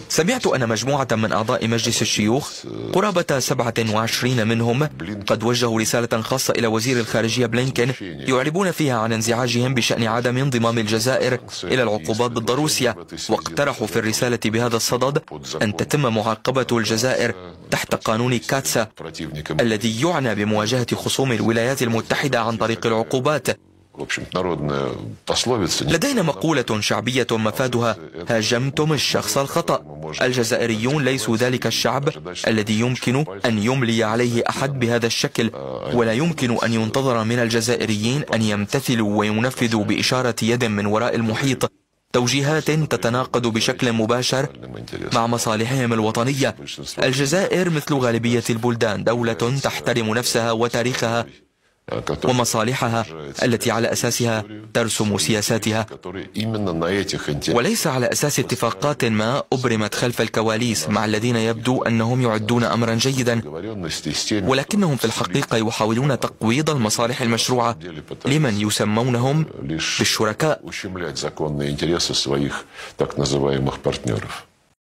سمعت أن مجموعة من أعضاء مجلس الشيوخ قرابة 27 منهم قد وجهوا رسالة خاصة إلى وزير الخارجية بلينكين يعربون فيها عن انزعاجهم بشأن عدم انضمام الجزائر إلى العقوبات ضد روسيا، واقترحوا في الرسالة بهذا الصدد أن تتم معاقبة الجزائر تحت قانون كاتسا الذي يعنى بمواجهة خصوم الولايات المتحدة عن طريق العقوبات. لدينا مقولة شعبية مفادها: هاجمتم الشخص الخطأ. الجزائريون ليسوا ذلك الشعب الذي يمكن أن يملي عليه أحد بهذا الشكل، ولا يمكن أن ينتظر من الجزائريين أن يمتثلوا وينفذوا بإشارة يد من وراء المحيط توجيهات تتناقض بشكل مباشر مع مصالحهم الوطنية. الجزائر مثل غالبية البلدان دولة تحترم نفسها وتاريخها ومصالحها التي على أساسها ترسم سياساتها، وليس على أساس اتفاقات ما أبرمت خلف الكواليس مع الذين يبدو أنهم يعدون أمرا جيدا، ولكنهم في الحقيقة يحاولون تقويض المصالح المشروعة لمن يسمونهم بالشركاء.